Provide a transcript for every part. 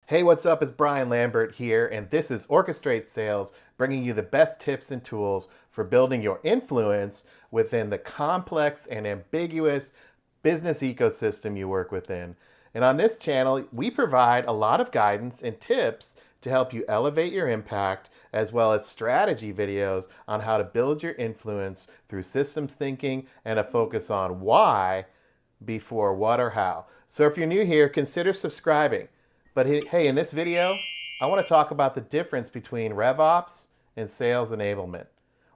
Hey, what's up? It's Brian Lambert here, and this is Orchestrate Sales, bringing you the best tips and tools for building your influence within the complex and ambiguous business ecosystem you work within. And on this channel, we provide a lot of guidance and tips to help you elevate your impact, as well as strategy videos on how to build your influence through systems thinking and a focus on why before what or how. So if you're new here, consider subscribing. But hey, in this video, I want to talk about the difference between RevOps and sales enablement.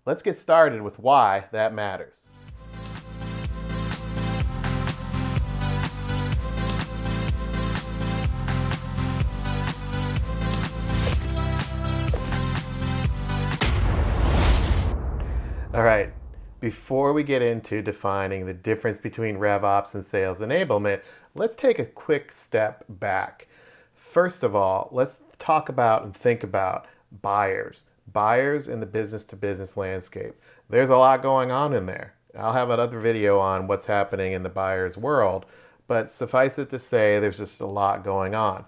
Let's get started with why that matters. All right, before we get into defining the difference between RevOps and sales enablement, let's take a quick step back. First of all, let's talk about and think about buyers. Buyers in the business-to-business landscape. There's a lot going on in there. I'll have another video on what's happening in the buyer's world, but suffice it to say, there's just a lot going on.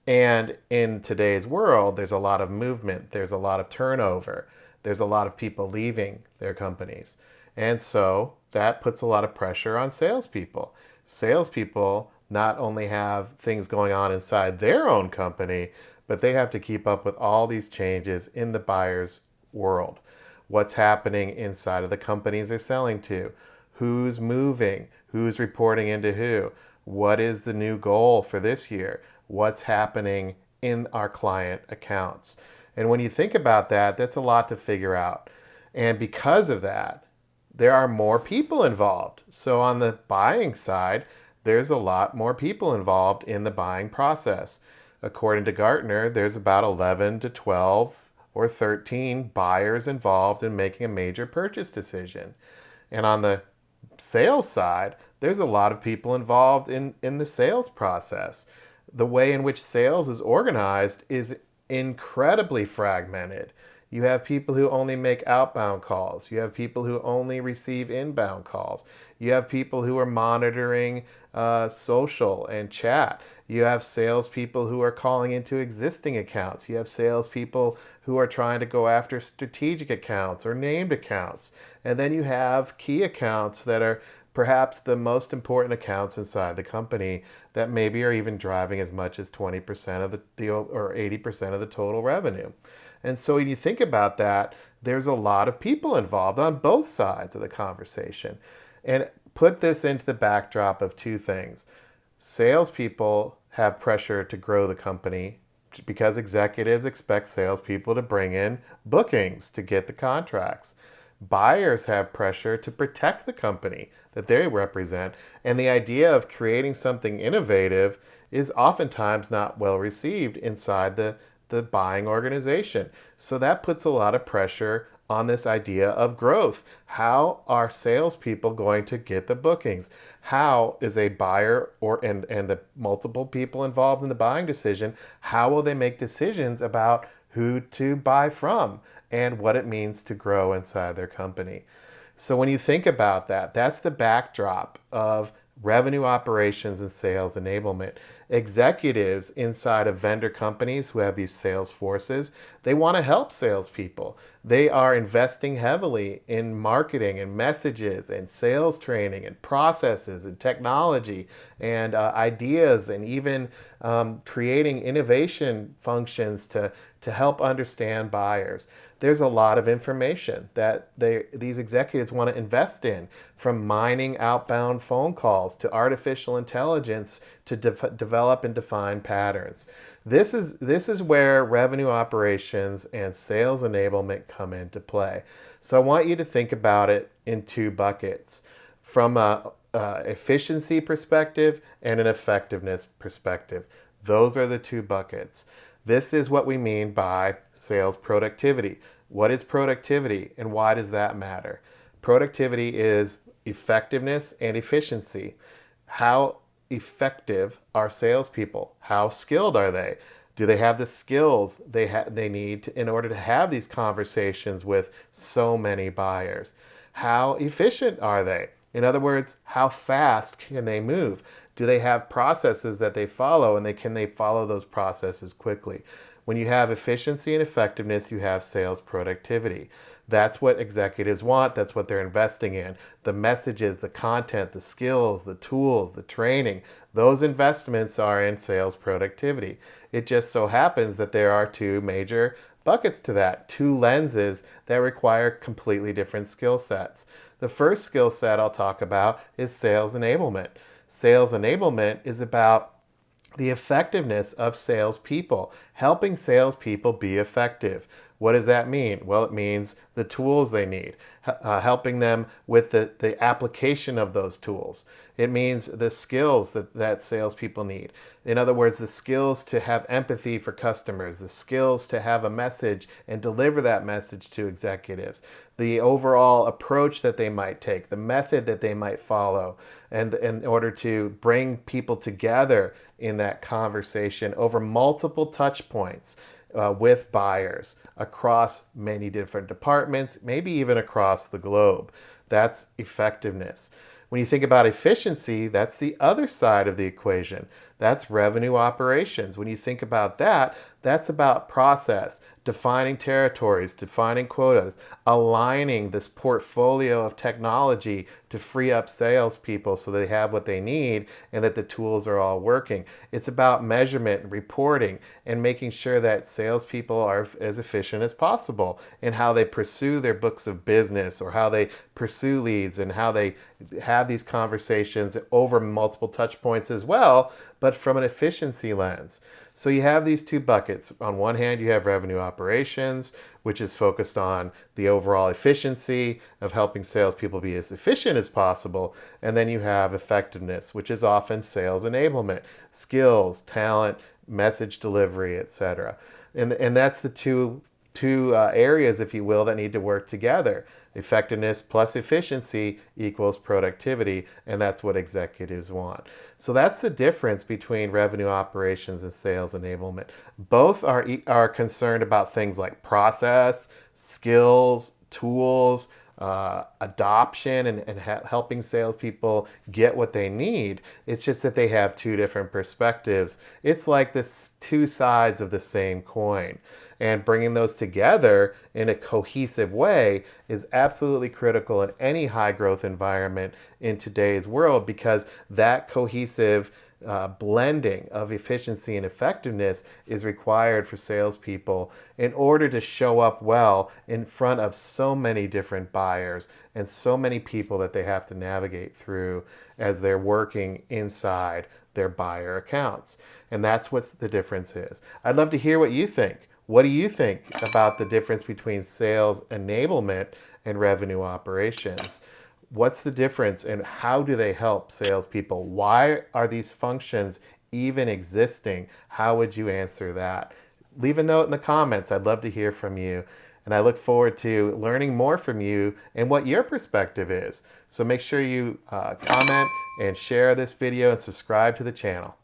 And in today's world, there's a lot of movement. There's a lot of turnover. There's a lot of people leaving their companies. And so that puts a lot of pressure on salespeople. Salespeople not only have things going on inside their own company, but they have to keep up with all these changes in the buyer's world. What's happening inside of the companies they're selling to? Who's moving? Who's reporting into who? What is the new goal for this year? What's happening in our client accounts? And when you think about that, that's a lot to figure out. And because of that, there are more people involved. So on the buying side, there's a lot more people involved in the buying process. According to Gartner, there's about 11 to 12 or 13 buyers involved in making a major purchase decision. And on the sales side, there's a lot of people involved in the sales process. The way in which sales is organized is incredibly fragmented. You have people who only make outbound calls. You have people who only receive inbound calls. You have people who are monitoring social and chat. You have salespeople who are calling into existing accounts. You have salespeople who are trying to go after strategic accounts or named accounts. And then you have key accounts that are perhaps the most important accounts inside the company that maybe are even driving as much as 20% of the or 80% of the total revenue. And so when you think about that, there's a lot of people involved on both sides of the conversation. And put this into the backdrop of two things. Salespeople have pressure to grow the company because executives expect salespeople to bring in bookings to get the contracts. Buyers have pressure to protect the company that they represent, and the idea of creating something innovative is oftentimes not well received inside the buying organization. So that puts a lot of pressure on this idea of growth. How are salespeople going to get the bookings? How is a buyer and the multiple people involved in the buying decision, how will they make decisions about who to buy from and what it means to grow inside their company? So when you think about that, that's the backdrop of revenue operations and sales enablement. Executives inside of vendor companies who have these sales forces, they want to help salespeople. They are investing heavily in marketing and messages and sales training and processes and technology and ideas and even creating innovation functions to help understand buyers. There's a lot of information that these executives want to invest in, from mining outbound phone calls to artificial intelligence to develop and define patterns. This is where revenue operations and sales enablement come into play. So I want you to think about it in two buckets, from a efficiency perspective and an effectiveness perspective. Those are the two buckets. This is what we mean by sales productivity. What is productivity and why does that matter? Productivity is effectiveness and efficiency. How effective are salespeople? How skilled are they? Do they have the skills they need in order to have these conversations with so many buyers? How efficient are they? In other words, how fast can they move? Do they have processes that they follow, and can they follow those processes quickly? When you have efficiency and effectiveness, you have sales productivity. That's what executives want. That's what they're investing in. The messages, the content, the skills, the tools, the training, those investments are in sales productivity. It just so happens that there are two major buckets to that, two lenses that require completely different skill sets. The first skill set I'll talk about is sales enablement. Sales enablement is about the effectiveness of salespeople, helping salespeople be effective. What does that mean? Well, it means the tools they need, helping them with the application of those tools. It means the skills that salespeople need. In other words, the skills to have empathy for customers, the skills to have a message and deliver that message to executives, the overall approach that they might take, the method that they might follow, and in order to bring people together in that conversation over multiple touch points with buyers across many different departments, maybe even across the globe. That's effectiveness. When you think about efficiency, that's the other side of the equation. That's revenue operations. When you think about that, that's about process, defining territories, defining quotas, aligning this portfolio of technology to free up salespeople so they have what they need and that the tools are all working. It's about measurement and reporting and making sure that salespeople are as efficient as possible in how they pursue their books of business or how they pursue leads and how they have these conversations over multiple touch points as well, but from an efficiency lens. So you have these two buckets. On one hand, you have revenue operations, which is focused on the overall efficiency of helping salespeople be as efficient as possible. And then you have effectiveness, which is often sales enablement, skills, talent, message delivery, etc. And that's the two areas, if you will, that need to work together. Effectiveness plus efficiency equals productivity, and that's what executives want. So that's the difference between revenue operations and sales enablement. Both are concerned about things like process, skills, tools, adoption, and helping salespeople get what they need. It's just that they have two different perspectives. It's like this two sides of the same coin. And bringing those together in a cohesive way is absolutely critical in any high growth environment in today's world, because that cohesive blending of efficiency and effectiveness is required for salespeople in order to show up well in front of so many different buyers and so many people that they have to navigate through as they're working inside their buyer accounts. And that's what the difference is. I'd love to hear what you think. What do you think about the difference between sales enablement and revenue operations? What's the difference and how do they help salespeople? Why are these functions even existing? How would you answer that? Leave a note in the comments. I'd love to hear from you. And I look forward to learning more from you and what your perspective is. So make sure you comment and share this video and subscribe to the channel.